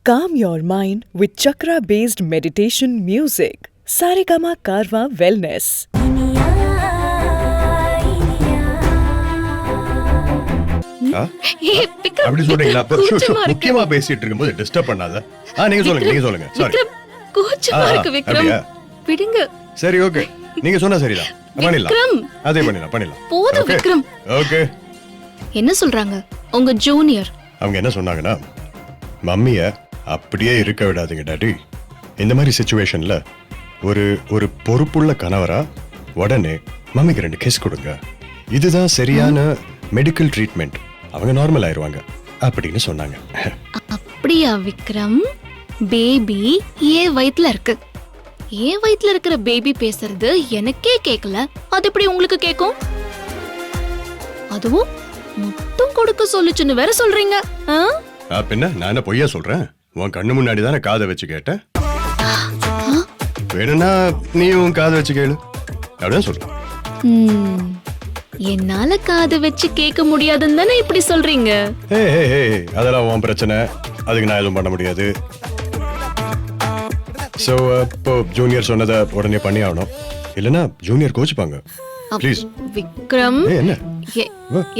Calm your mind with chakra-based meditation music. Saregama Karwa Wellness. அப்படி சொல்றீங்களா? முக்கியமா பேசிட்டு இருக்கும்போது டிஸ்டர்ப் பண்ணாத. நீங்க சொல்லுங்க. சாரி. கோச்சமா இருக்கு விக்ரம். விடுங்க. சரி, ஓகே. நீங்க சொன்னா சரிதான். பண்ணிடலாம். அதே பண்ணிடலாம். போதும் விக்ரம். ஓகே. என்ன சொல்றாங்க உங்க ஜூனியர்? அவங்க என்ன சொன்னாங்கன்னா, மம்மிய அப்படியே இருக்க விடாதீங்க டாடி. இந்த மாதிரி சிச்சுவேஷன்ல ஒரு பொறுப்புள்ள கணவரா உடனே மம்மிக்கு 2 கிஸ் கொடுங்க. இதுதான் சரியான மெடிக்கல் ட்ரீட்மெண்ட். அவங்க நார்மல் ஆயிருவாங்க அப்படின்னு சொன்னாங்க. அப்படியா விக்ரம்? பேபி ஏன் வயித்துல இருக்கு? ஏன் வயித்துல இருக்கிற பேபி பேசுறது எனக்கே கேக்கல. அது எப்படி உங்களுக்கு கேக்கும்? அதுவும் முத்தம் கொடுக்க சொல்லுச்சுன்னு வேற சொல்றீங்க. பின்ன நான் என்ன பொய்யா சொல்றேன்? உன் கண்ணு முன்னாடி தானே காதை வச்சு கேட்டேன். வேணும்னா நீயும் காதை வச்சு கேளு. அப்படிதான் சொல்றேன். என்னால காதை வச்சு கேட்க முடியாதுன்னு தானே இப்படி சொல்றீங்க? அதெல்லாம் உன் பிரச்சனை. அதுக்கு நான் எதுவும் பண்ண முடியாது. சோ இப்போ ஜூனியர் சொன்னதை உடனே பண்ணி ஆகணும். இல்லனா ஜூனியர் கோச்சுப்பாங்க. ப்ளீஸ் விக்ரம். என்ன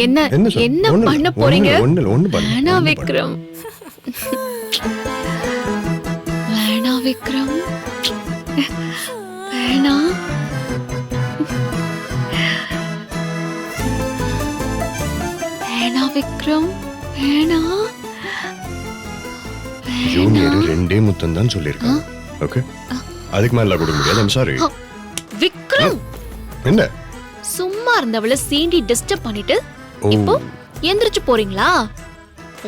என்ன என்ன பண்ண போறீங்க? வேணா விக்ரம். வேணா விக்ரம். வேணா. வேணா விக்ரம். வேணா. ஜூனியர் 2 முத்தம் தான் சொல்லிருக்காங்க. ஓகே, அதுக்கு மேல கொடுக்க முடியாது. I'm sorry Vikram. என்ன சும்மா இருந்தவள சீண்டி டிஸ்டர்ப் பண்ணிட்டு இப்போ எந்திரச்சு போறீங்களா?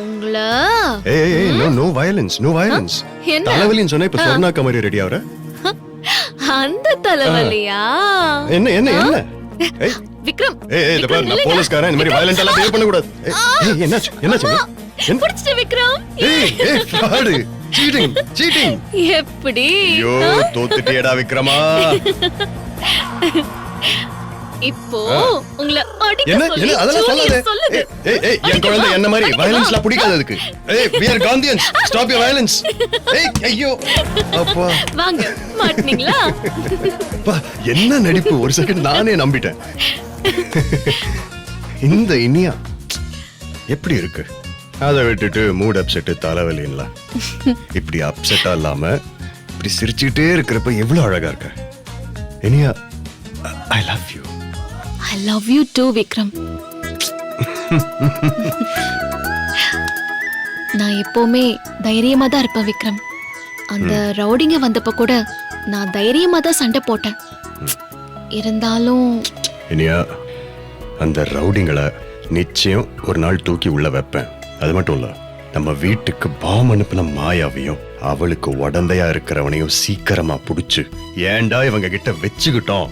உங்கள நோ வயலன்ஸ். தலைவலின்னு சொன்னா இப்ப சொர்ணா கமரி ரெடி ஆவற? அந்த தலைவலியா? என்ன விக்ரம். நான் போலீஸ்காரன். இந்த மாதிரி வயலன்ட் எல்லாம் டே பண்ண கூடாது. என்னாச்சு? புடிச்சிட்டு விக்ரம். ஃப்ராட். சீட்டிங். எப்படி? ஐயோ, தோத்துட்டியடா விக்ரமா. இப்போ உங்களை அடிக்க என்ன சொல்லி அதெல்லாம் ஜூனியர் சொல்லாதே. சொல்லுது. என் குழந்தை என்ன மாதிரி வயலன்ஸ்லாம் பிடிக்காது. அதுக்கு we are Gandhians. Stop your violence. ஐயோ அப்பா. வாங்க, மாட்டீங்களா? என்ன நடிப்பு. ஒரு செகண்ட் நானே நம்பிட்டேன். இந்த இனியா எப்படி இருக்கு? அதை விட்டுட்டு மூட் அப்செட், தலைவலிங்களா? இப்படி அப்செட்டா இல்லாம இப்படி சிரிச்சுட்டே இருக்கிறப்ப எவ்வளவு அழகா இருக்க Iniya. I love you. I love you too, Vikram. நான் எப்பவுமே தைரியமா தான் இருப்பேன் விக்ரம். அந்த ரவுடிங்க வந்தப்ப கூட நான் தைரியமா தான் சண்டை போட்டேன். இருந்தாலும் இனியா, அந்த ரவுடிங்களை நிச்சயம் ஒரு நாள் தூக்கி உள்ள வைப்பேன். அது மட்டும் இல்ல, நம்ம வீட்டுக்கு பாம் அனுப்பின மாயாவையும் அவளுக்கு உடந்தையா இருக்கிறவனையும் சீக்கிரமா புடிச்சு ஏண்டா இவங்க கிட்ட வச்சுக்கிட்டோம்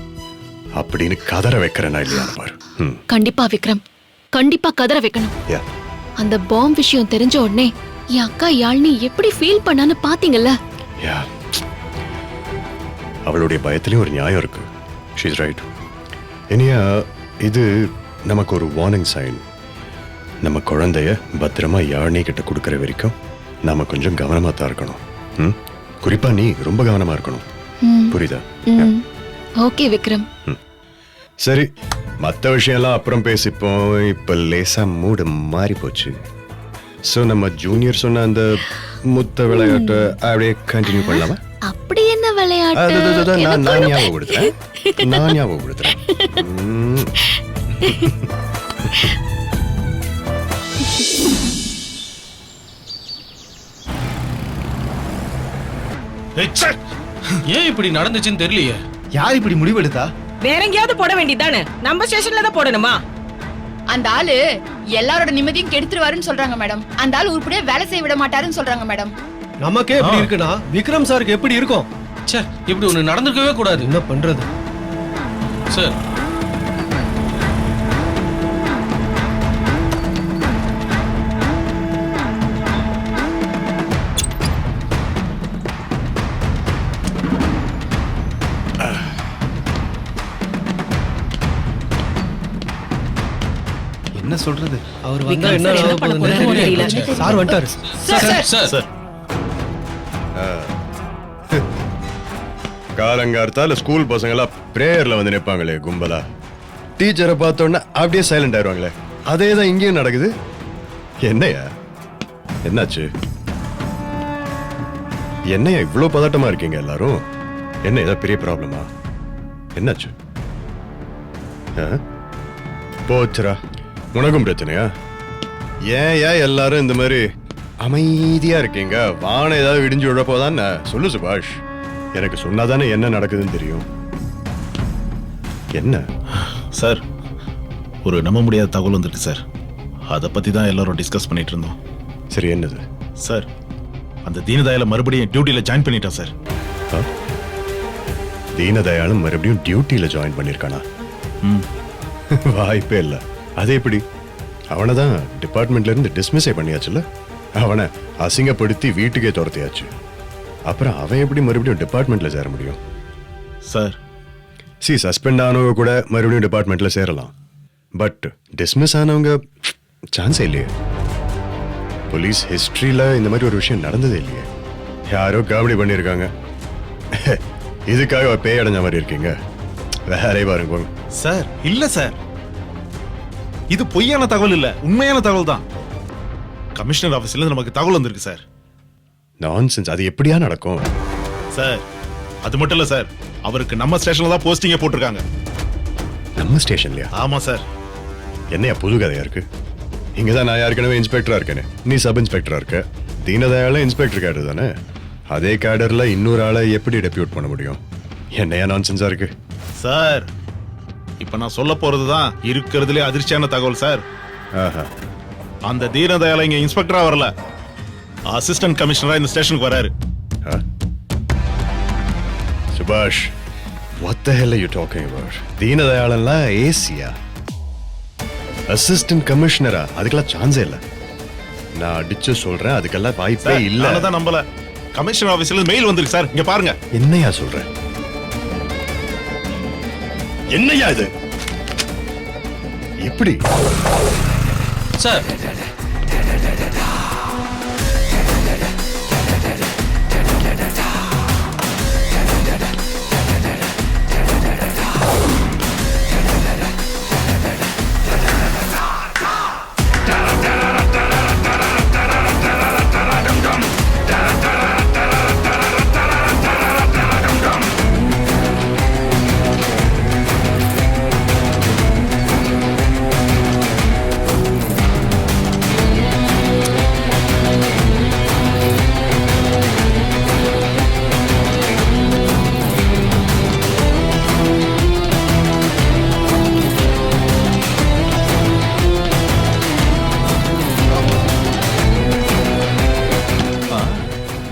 அப்படின்னு கதற வைக்கிறேனா இல்லையா பாரு. கண்டிப்பா விக்ரம், கண்டிப்பா கதற வைக்கணும். அந்த பாம் விஷயம் தெரிஞ்ச உடனே என் அக்கா யாழ்னி எப்படி ஃபீல் பண்ணான்னு பாத்தீங்கல்ல? அவளுடைய பயத்திலயும் ஒரு நியாயம் இருக்கு. She is right. இனியா, இது நமக்கு ஒரு வார்னிங் சைன். நம்ம குழந்தைய பத்திரமா யாழ்னி கிட்ட கொடுக்கற வரைக்கும் நாம கொஞ்சம் கவனமா தான் இருக்கணும். குறிப்பா நீ ரொம்ப கவனமா இருக்கணும். புரியுதா? ஓகே விக்ரம். சரி, மற்ற விஷயம்லாம் அப்புறம் பேசிப்போம். இப்ப லேசா மூடு மாறி போச்சு. சோ நம்ம ஜூனியர் சொன்ன அந்த முத்த விளையாட்டை அப்படியே கண்டினியூ பண்ணலாமா? அப்படி என்ன விளையாட்டு? நான் ஞாபகப்படுத்துறேன். ஏன் இப்படி நடந்துச்சுன்னு தெரியலையே. யார் இப்படி முடிவெடுத்தா? வேற எங்கயாவது போட வேண்டியதானே? நம்ம ஸ்டேஷன்ல தான் போடணுமா? அந்த ஆளு எல்லாரோட நிம்மதியும் கெடுத்துருவாருன்னு சொல்றாங்க மேடம். அந்த ஆளு உருப்படியா வேலை செய்ய விட மாட்டாருன்னு சொல்றாங்க மேடம். நமக்கே எப்படி இருக்குன்னா விக்ரம் சாருக்கு எப்படி இருக்கும்? ச்சே, இப்படி ஒண்ணு நடந்துக்கவே கூடாது. என்ன பண்றது சார்? என்ன சொல்றது? அவர் வந்தா விக்ரம் என்ன சார் என்ன பண்ண போறாருன்னு தெரியல. சார் வந்துட்டாரு. சார் காலங்கார்த்தால ஸ்கூல் பசங்களாம் பிரேயர்ல வந்து நிற்பாங்களே கும்பலா, டீச்சரை பார்த்தோன்னா அப்படியே சைலண்ட் ஆயிடுவாங்களே, அதே தான் இங்கேயும் நடக்குது. என்னையா என்னாச்சு? என்னையா இவ்வளோ பதட்டமா இருக்கீங்க எல்லாரும்? என்ன ஏதாவது பெரிய ப்ராப்ளமா? என்னாச்சு? போச்சுரா, உனக்கும் பிரச்சனையா? ஏன் எல்லாரும் இந்த மாதிரி அமைதியா இருக்கீங்க? வானம் ஏதாவது இடிஞ்சு விழப்போதான் சொல்லு சுபாஷ். எனக்கு சொன்னாதானே என்ன நடக்குதுன்னு தெரியும். என்ன சார், ஒரு நம்ப முடியாத தகவல் வந்துருக்கு சார். அதை பத்தி தான் எல்லாரும் டிஸ்கஸ் பண்ணிட்டு இருந்தோம். சரி, என்னது சார்? அந்த தீனதயாள மறுபடியும் டியூட்டில ஜாயின் பண்ணிட்டான் சார். தீனதயாளும் மறுபடியும் டியூட்டியில ஜாயின் பண்ணிருக்கானா? வாய்ப்பே இல்ல. அது எப்படி? அவனை தான் டிபார்ட்மெண்ட்ல இருந்து டிஸ்மிஸே பண்ணியாச்சுல்ல. அவனை அசிங்கப்படுத்தி வீட்டுக்கே துரத்தியாச்சு. அப்புறம் அவன் எப்படி மறுபடியும் டிபார்ட்மெண்ட்ல சேர முடியும்? சார், சஸ்பெண்ட் ஆனவங்க கூட மறுபடியும் டிபார்ட்மெண்ட்ல சேரலாம். பட் டிஸ்மிஸ் ஆனவங்க சான்ஸே இல்லையே. போலீஸ் ஹிஸ்டரியில இந்த மாதிரி ஒரு விஷயம் நடந்ததே இல்லையே. யாரோ காமெடி பண்ணியிருக்காங்க. இதுக்காக பேய் அடைஞ்ச மாதிரி இருக்கீங்க. வேற பாருங்க போங்க. சார் இல்ல சார், இது பொய்யான தகவல் இல்ல, உண்மையான தகவல் தான். கமிஷனர் ஆபீஸ்ல இருந்து நமக்கு தகவல் வந்திருக்கு சார். நான்சென்ஸ். அது எப்படியா நடக்கும்? சார் அது மட்டும் இல்ல சார், அவருக்கு நம்ம ஸ்டேஷன்ல தான் போஸ்டிங்கே போட்டிருக்காங்க. நம்ம ஸ்டேஷன்லயா? ஆமா சார். என்னையா புது கதையா இருக்கு? இங்கதான் நான் ஏற்கனவே இன்ஸ்பெக்டரா இருக்கேனே, நீ சப் இன்ஸ்பெக்டரா இருக்க. தீனதயாள இன்ஸ்பெக்டர் கேடர் தானே. அதே கேடர்ல இன்னொரு ஆளை எப்படி டெபியூட் பண்ண முடியும்? என்னையா நான்சென்ஸா இருக்கு? சார், இப்ப நான் சொல்ல போறதுதான் இருக்கிறதுலே அதிர்ச்சியான தகவல் சார். ஆஹா. அந்த தீனதயாள இங்க இன்ஸ்பெக்டரா வரல, அசிஸ்டன்ட் கமிஷனரா இந்த ஸ்டேஷனுக்கு வராரு. சுபாஷ், what the hell are you talking about? தீனதயாளன்லாம் ஏசியா, அசிஸ்டன்ட் கமிஷனரா? அதுக்கெல்லாம் சான்ஸே இல்ல. நான் அடிச்சு சொல்றேன், அதுக்கெல்லாம் வாய்ப்பே இல்ல. நானதான் நம்பல. கமிஷனர் ஆபீஸ்ல மெயில் வந்திருக்கு சார், இங்க பாருங்க. என்னையா சொல்ற? என்னையா இது? எப்படி sir?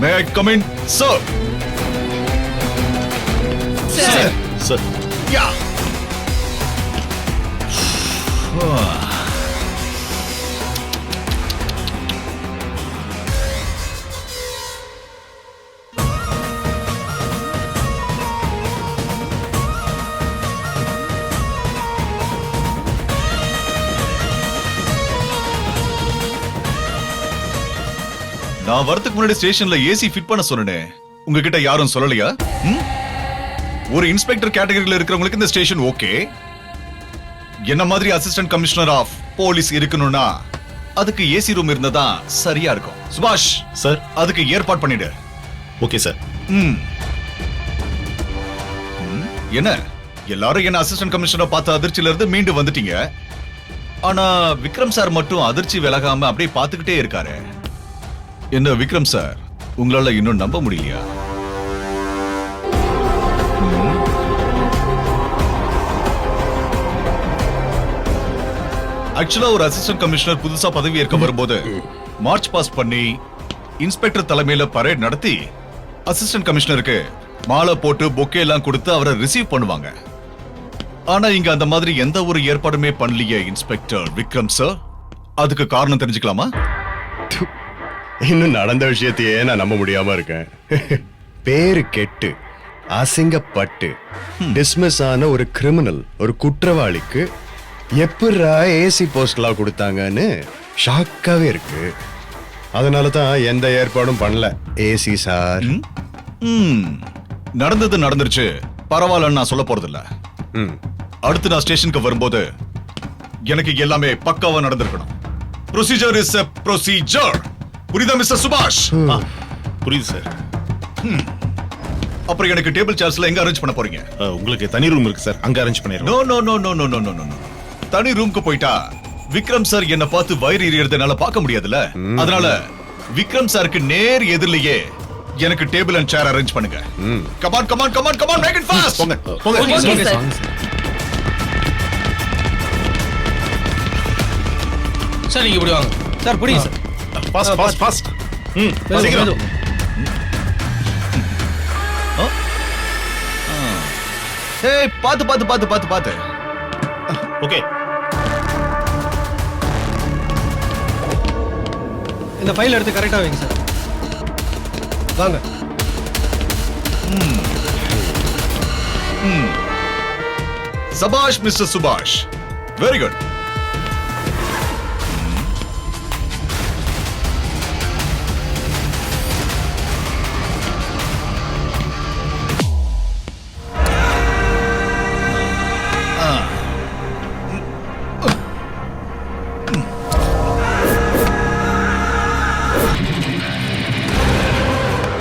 May I come in, sir? Sir. Sir. Yeah. நான் வரதுக்கு முன்னாடி ஸ்டேஷன்ல ஏசி ஃபிட் பண்ண சொன்னேன். உங்ககிட்ட யாரும் சொல்லலையா? ஒரு இன்ஸ்பெக்டர் கேட்டகரியில இருக்கிறவங்களுக்கு இந்த ஸ்டேஷன் ஓகே. என்ன மாதிரி அசிஸ்டன்ட் கமிஷனர் ஆஃப் போலீஸ் இருக்கணும்னா அதுக்கு ஏசி ரூம் இருந்தா சரியா இருக்கும். சுபாஷ் சார், அதுக்கு ஏற்பாடு பண்ணிடு. Okay sir. என்ன எல்லாரும் என்ன அசிஸ்டன்ட் கமிஷனர் பார்த்த அதிர்ச்சியில இருந்து மீண்டு வந்துட்டீங்க. ஆனா விக்ரம் சார் மட்டும் அதிர்ச்சி விலகாம அப்படியே பார்த்துக்கிட்டே இருக்காரு. என்ன விக்ரம் சார், உங்களால இன்னும் நம்ப முடியலையா? ஆக்சுவலா ஒரு அசிஸ்டன்ட் கமிஷனர் புதுசா பதவி ஏற்க வரும்போது மார்ச் பாஸ் பண்ணி இன்ஸ்பெக்டர் தலைமையில பரேட் நடத்தி அசிஸ்டன்ட் கமிஷனருக்கு மாலை போட்டு பொக்கே எல்லாம் கொடுத்து அவரை ரிசீவ் பண்ணுவாங்க. ஆனா இங்க அந்த மாதிரி எந்த ஒரு ஏற்பாடுமே பண்ணலையே இன்ஸ்பெக்டர் விக்ரம் சார். அதுக்கு காரணம் தெரிஞ்சுக்கலாமா? இன்னும் நடந்த விஷயத்தையே நான் நம்ப முடியாம இருக்கேன். பேரு கெட்டு அசிங்கப்பட்டு டிஸ்மிஸ் ஆன ஒரு கிரிமினல், ஒரு குற்றவாளிக்கு எப்படா ஏசி போஸ்ட்லாம் கொடுத்தாங்கன்னு ஷாக்காவே இருக்கு. அதனால தான் எந்த ஏற்பாடும் பண்ணல ஏசி சார். நடந்தது நடந்துருச்சு, பரவாயில்லன்னு நான் சொல்ல போறதில்ல. அடுத்து நான் ஸ்டேஷனுக்கு வரும்போது எனக்கு எல்லாமே பக்காவா நடந்திருக்கணும். Procedure is a procedure. புரியுதா மிஸ்டர் சுபாஷ்? புரியுது சார். அப்புறம் எனக்கு டேபிள் சேர்ஸ்ல எங்க அரேஞ்ச் பண்ண போறீங்க? உங்களுக்கு தனி ரூம் இருக்கு சார், அங்க அரேஞ்ச் பண்ணிடுறோம். No no no no no no no no. தனி ரூம்க்கு போயிட்டா விக்ரம் சார் என்ன பார்த்து வயிறு எரியறதுனால பார்க்க முடியாதுல்ல. அதனால விக்ரம் சாருக்கு நேர் எதிரிலேயே எனக்கு டேபிள் அண்ட் சேர் அரேஞ்ச் பண்ணுங்க. Come on come on come on come on, make it fast. போங்க போங்க. Okay sir. சார் நீங்க இப்படி வாங்க. சார் புரியுது சார். Fast fast fast. சீக்கிரம். ஏய், பாத்து பாத்து பாத்து பாத்து பாத்து. ஓகே. இந்த ஃபைல் எடுத்து கரெக்டா வைங்க சார். வாங்க. சபாஷ் மிஸ்டர் சுபாஷ், வெரி குட்.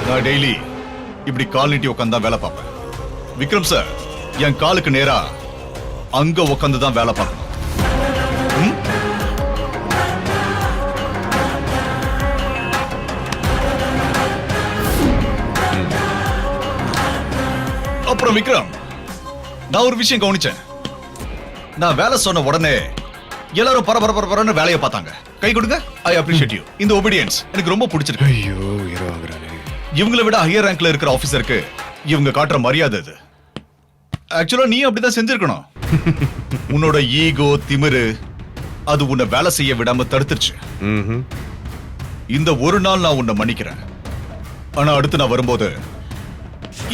நான் டெய்லி இப்படி கால் நீட்டி உட்காந்து வேலை பார்ப்பேன். விக்ரம் சார் என் காலுக்கு நேரா அங்க உட்காந்து தான் வேலை பார்க்கணும். அப்புறம் விக்ரம், நான் ஒரு விஷயம் கவனிச்சேன். நான் வேலை சொன்ன உடனே எல்லாரும் பரபரன்னு வேலையை பார்த்தாங்க. கை கொடுங்க. I appreciate you. இந்த ஒபீடியன்ஸ் எனக்கு ரொம்ப பிடிச்சிருக்கு. ஐயோ இரவாங்கறானே. இவங்களை விட ஹையர் ரேங்க்ல இருக்கிற ஆபீசருக்கு இவங்க காட்டுற மரியாதை அது. ஆக்சுவலா நீ அப்படிதான் செஞ்சிருக்கணும். உன்னோட ஈகோ திமிரு அது உன்னை வேலை செய்ய விடாம தடுத்துருச்சு. இந்த ஒரு நாள் நான் உன்னை மன்னிக்கிறேன். ஆனா அடுத்து நான் வரும்போது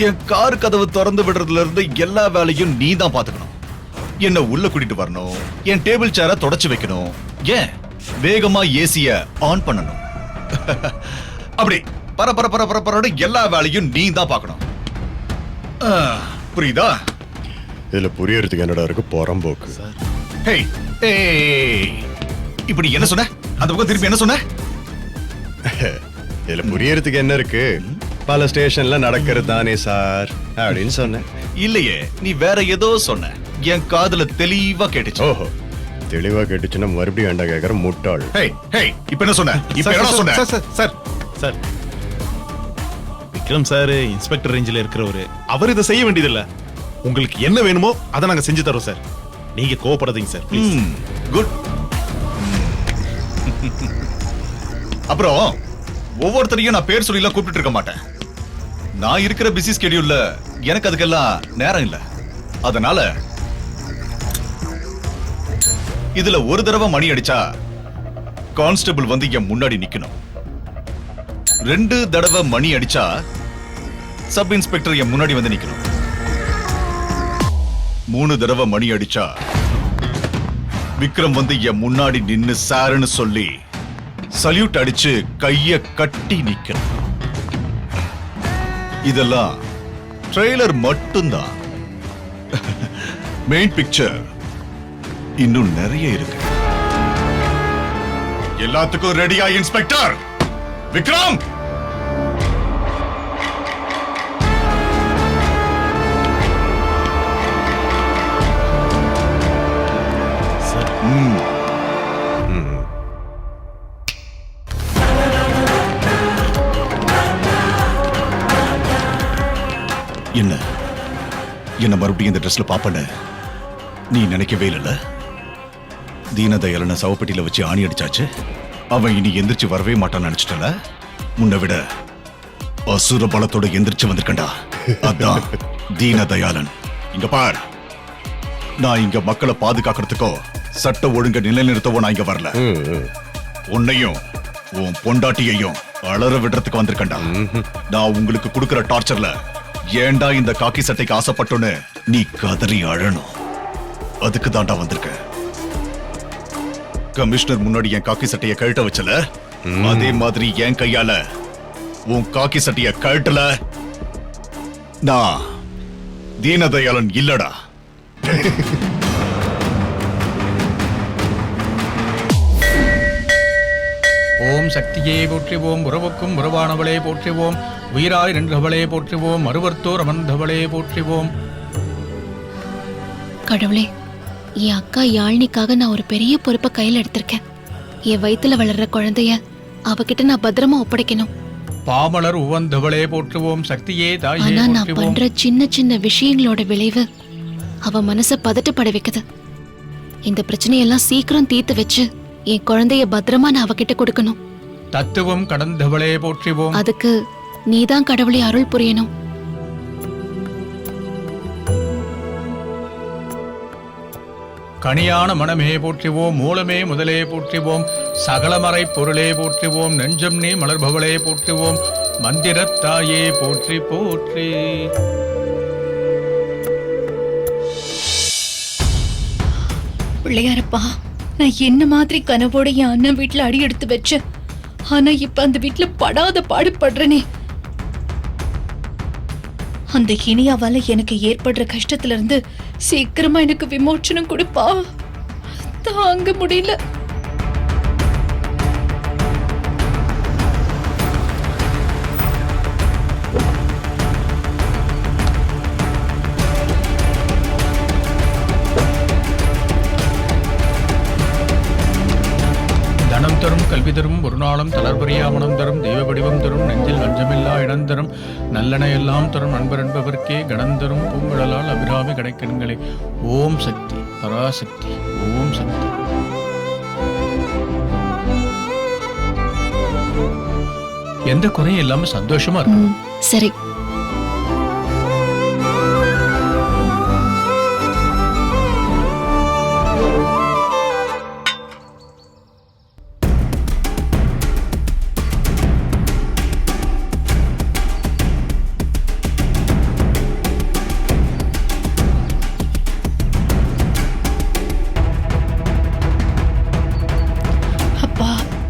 என் கார் கதவு திறந்து விடுறதுல இருந்து எல்லா வேலையும் நீ தான் பாத்துக்கணும். என்ன உள்ள கூட்டிட்டு வரணும், என் டேபிள் சேரை தொடச்சு வைக்கணும், ஏன் வேகமா ஏசிய ஆன் பண்ணணும். அப்படி பரபர எல்லா வேலையும் நீ தான் பார்க்கணும். புரியுதா? இதுல புரியறதுக்கு என்னடா இருக்கு போறம்போக்கு. ஹேய் ஏய், இப்படி என்ன சொன்ன? அந்த பக்கம் திருப்பி என்ன சொன்ன? இதுல புரியறதுக்கு என்ன இருக்கு? பல ஸ்டேஷன்ல நடக்கிறது தானே சார் அப்படின்னு சொன்னேன். இல்லையே, நீ வேற ஏதோ சொன்ன. என் காதுல தெளிவா கேட்டுச்சு. ஓஹோ, தெளிவா கேட்டுச்சுன்னா மறுபடியும் வேண்டாம் கேக்குற முட்டாள். ஹேய் ஹேய், இப்ப என்ன சொன்ன? இப்ப என்ன சொன்ன? Sir sir sir, Vikram sir inspector ரேஞ்சில் இருக்கிறவரு. அவர் இதை செய்ய வேண்டியதில்லை. உங்களுக்கு என்ன வேணுமோ அதை நாங்க செஞ்சு தரோம் சார். நீங்க கோவப்படாதீங்க சார் ப்ளீஸ். குட். அப்புறம் ஒவ்வொருத்தரையும் நான் பேர் சொல்லி கூப்பிட்டு இருக்க மாட்டேன். நான் இருக்கிற பிஸி ஸ்கெடியூல்ல எனக்கு அதுக்கெல்லாம் நேரம் இல்ல. அதனால இதுல ஒரு தடவை மணி அடிச்சா கான்ஸ்டபிள் வந்து என் முன்னாடி நிக்கணும். 2 தடவை மணி அடிச்சா சப் இன்ஸ்பெக்டர் என் முன்னாடி வந்து நிக்கணும். 3 தடவை மணி அடிச்சா விக்ரம் வந்து என் முன்னாடி நின்னு சாருன்னு சொல்லி சல்யூட் அடிச்சு கைய கட்டி நிக்கணும். இதெல்லாம் ட்ரெய்லர் மட்டும்தான். மெயின் பிக்சர் இன்னும் நிறைய இருக்கு. எல்லாத்துக்கும் ரெடியா இன்ஸ்பெக்டர் விக்ரம்? என்ன என்ன மறுபடியும் இந்த ட்ரெஸ்ல பாப்பன்னு நீ நினைக்கவே இல்ல. தீனதயாளனை சவப்பெட்டியில வச்சு ஆணி அடிச்சாச்சு. அவன் இனி எந்திரிச்சு வரவே மாட்டான்னு நினைச்சிட்டல. முன்ன விட அசுர பலத்தோட எந்திரிச்சு வந்திருக்கண்டா. அதான் தீனதயாளன். இங்க பார், நான் இங்க மக்களை பாதுகாக்கிறதுக்கோ சட்ட ஒழுங்க நிலைநிறுத்தவோ நான் இங்க வரல. உன்னையும் உன் பொண்டாட்டியையும் அலற விடுறதுக்கு வந்திருக்கண்டா. நான் உங்களுக்கு கொடுக்கிற டார்ச்சர்ல ஏண்டா இந்த காக்கி சட்டைக்கு ஆசைப்பட்டோன்னு நீ கதறி அழணும். அதுக்கு தாண்டா வந்திருக்க. கமிஷனர் முன்னாடி என் காக்கி சட்டையை கழட்ட வச்சல, அதே மாதிரி என் கையால உன் காக்கி சட்டிய கழட்டல, நான் தீனதயாளன் இல்லடா. ஓம் சக்தியே போற்றுவோம், உறவுக்கும் உறவானவளே போற்றுவோம், உயிராய் நின்றவளே போற்றுவோம், அருவர்த்தோர் அமர்ந்தவளே போற்றுவோம். கடவுளே, என் அக்கா யாழ்னிக்காக நான் ஒரு பெரிய பொறுப்பை கையில் எடுத்திருக்கேன். என் வயித்துல வளர்ற குழந்தைய அவகிட்ட நான் பத்திரமா ஒப்படைக்கணும். பாமலர் உவந்தவளே போற்றுவோம், சக்தியே தாயே ஆனா நான் போற்றுவோம். பண்ற சின்ன சின்ன விஷயங்களோட விளைவு அவ மனச பதட்டப்பட வைக்குது. இந்த பிரச்சனையெல்லாம் சீக்கிரம் தீர்த்து வச்சு என் குழந்தைய பத்திரமா நான் அவகிட்ட கொடுக்கணும். தத்துவம் கடந்தவளே போற்றுவோம். அதுக்கு நீதான் கடவுளை அருள் புரியணும். கனியான மனமே போற்றுவோம், மூலமே முதலே போற்றுவோம், சகலமறை பொருளே போற்றுவோம், நெஞ்சம் நீ மலர்பவளே போற்றுவோம், மந்திரத்தாயே போற்றி போற்றி. பிள்ளையாரப்பா, நான் என்ன மாதிரி கனவோட என் அண்ணன் வீட்டுல அடி எடுத்து வச்சேன். ஆனா இப்ப அந்த வீட்டுல படாத பாடுபடுறனே. அந்த இனியாவால எனக்கு ஏற்படுற கஷ்டத்துல இருந்து சீக்கிரமா எனக்கு விமோச்சனம் கொடுப்பா. தாங்க முடியல. தனம் தரும், கல்வி தரும், ஒரு நாளும் தளர்பறியா மனம் தரும், தெய்வ வடிவம் தரும், நெஞ்சில் வஞ்சமில்லா இடம் தரும், நல்லென எல்லாம் தரும், நண்பர் என்பவர்க்கே கணந்தரும், பூங்குழலால் அபிராமி கிடைக்கணுங்களே. ஓம் சக்தி பராசக்தி. ஓம் சக்தி. எந்த குறையும் இல்லாம சந்தோஷமா இருக்கும். சரி.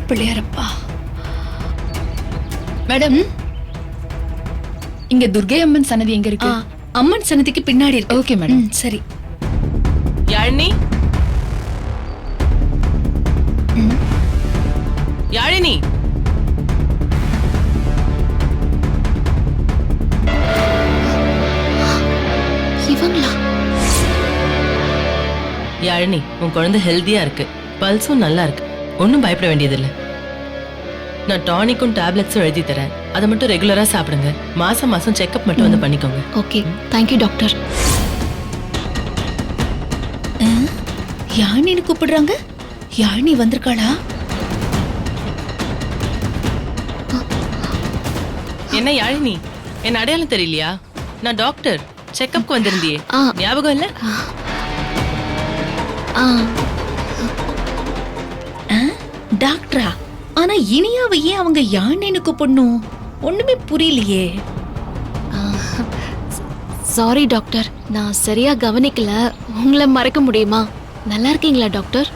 பிள்ளையாரப்பா. மேடம், இங்க துர்கை அம்மன் சன்னதி எங்க இருக்கு? அம்மன் சன்னதிக்கு பின்னாடி இருக்கு. Okay madam. சரி. யாழினி, யாழினி, இவங்களா? யாழினி, உன் குழந்தை ஹெல்தியா இருக்கு, பல்ஸும் நல்லா இருக்கு, ஒன்னும் பயப்பட வேண்டியதில்லை. நான் டானிக்கும் டேப்லெட்ஸும் எழுதி தரேன், அதை மட்டும் ரெகுலரா சாப்பிடுங்க. மாசம் மாசம் செக்அப் மட்டும் வந்து பண்ணிக்கோங்க. Okay, thank you doctor. யாழினின்னு கூப்பிடுறாங்க. யாழினி வந்திருக்காளா? என்ன யாழினி, என்ன அடையாளம் தெரியலையா? நான் டாக்டர், செக்அப்க்கு வந்திருந்தியே, ஞாபகம் இல்ல? டாக்டரா? ஆனா இனியாவை ஏன் அவங்க யாழினின்னு கூப்பிடணும்? ஒண்ணுமே புரியலையே. சாரி டாக்டர், நான் சரியா கவனிக்கல. உங்களை மறக்க முடியுமா? நல்லா இருக்கீங்களா டாக்டர்?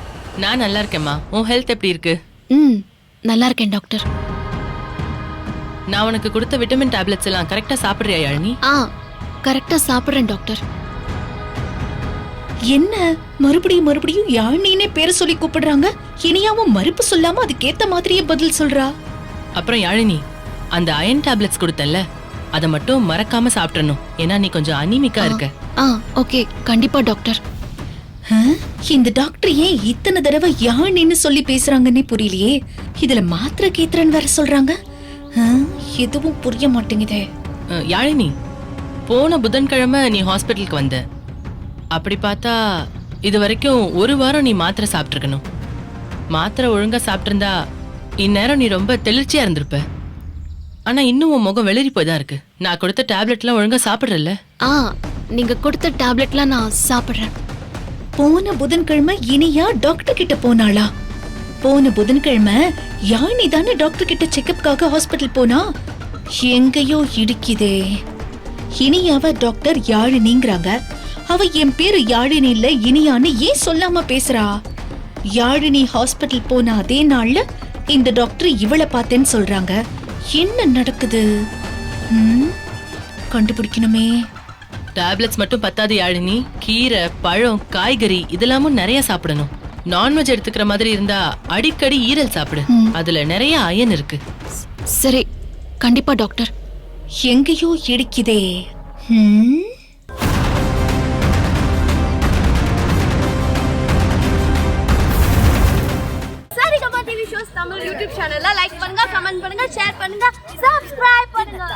நான் நல்லா இருக்கேம்மா. உன் ஹெல்த் எப்படி இருக்கு? நல்லா இருக்கேன் டாக்டர். நான் உனக்கு கொடுத்த விட்டமின் டேப்லெட்ஸ் எல்லாம் கரெக்டா சாப்பிடுறியா யாழினி? கரெக்டா சாப்பிடுறேன் டாக்டர். என்ன மறுபடியும் மறுபடியும் யாழினினே பேரை சொல்லி கூப்பிடுறாங்க? இனியாவும் மறுப்பு சொல்லாம அதுக்கேத்த மாதிரியே பதில் சொல்றா. அப்புறம் யாழினி, அந்த அயன் டேப்லெட்ஸ் கொடுத்தல்ல, அதை மட்டும் மறக்காம சாப்பிடணும். ஏன்னா நீ கொஞ்சம் அனீமிக்கா இருக்க. ஓகே, கண்டிப்பா டாக்டர். இந்த டாக்டர் ஏன் இத்தனை தடவை யாழினின்னு சொல்லி பேசுறாங்கன்னே புரியலையே. இதுல மாத்திரை கேத்துறன்னு வேற சொல்றாங்க. எதுவும் புரிய மாட்டேங்குதே. யாழினி, போன புதன்கிழமை நீ ஹாஸ்பிட்டலுக்கு வந்த. அப்படி பார்த்தா இது வரைக்கும் ஒரு வாரம் நீ மாத்திரை சாப்பிட்டுருக்கணும். மாத்திரை ஒழுங்கா சாப்பிட்டிருந்தா இந்நேரம் நீ ரொம்ப தெளிர்ச்சியா இருந்திருப்ப. ஆனா இன்னும் உன் முகம் வெளிரி போய் தான் இருக்கு. நான் கொடுத்த டேப்லெட்லாம் ஒழுங்கா சாப்பிடுறல்ல? நீங்க கொடுத்த டேப்லெட்லாம் நான் சாப்பிடுறேன். போன புதன்கிழமை இனியா டாக்டர் கிட்ட போனாளா? போன புதன்கிழமை யாழினி தானே டாக்டர் கிட்ட செக்கப்காக ஹாஸ்பிட்டல் போனா? எங்கேயோ இடிக்குதே. இனியாவ டாக்டர் யாழினிங்கிறாங்க. அவ என் பேரு யாழினி இல்ல இனியான்னு ஏன் சொல்லாம பேசுறா? யாழினி ஹாஸ்பிட்டல் போன அதே நாள்ல இந்த டாக்டர் இவளை பார்த்தேன்னு சொல்றாங்க. என்ன நடக்குது? கண்டுபிடிக்கணுமே. டேப்லெட்ஸ் மட்டும் பத்தாது யாழினி, கீரை, பழம், காய்கறி இதெல்லாமும் நிறைய சாப்பிடணும். நான்வெஜ் எடுத்துக்கிற மாதிரி இருந்தா அடிக்கடி ஈரல் சாப்பிடு. அதுல நிறைய அயன் இருக்கு. சரி, கண்டிப்பா டாக்டர். எங்கேயோ இடிக்குதே. Saregama TV shows Tamil YouTube சேனல்ல லைக் பண்ணுங்க, கமெண்ட் பண்ணுங்க, ஷேர் பண்ணுங்க, சப்ஸ்கிரைப் பண்ணுங்க.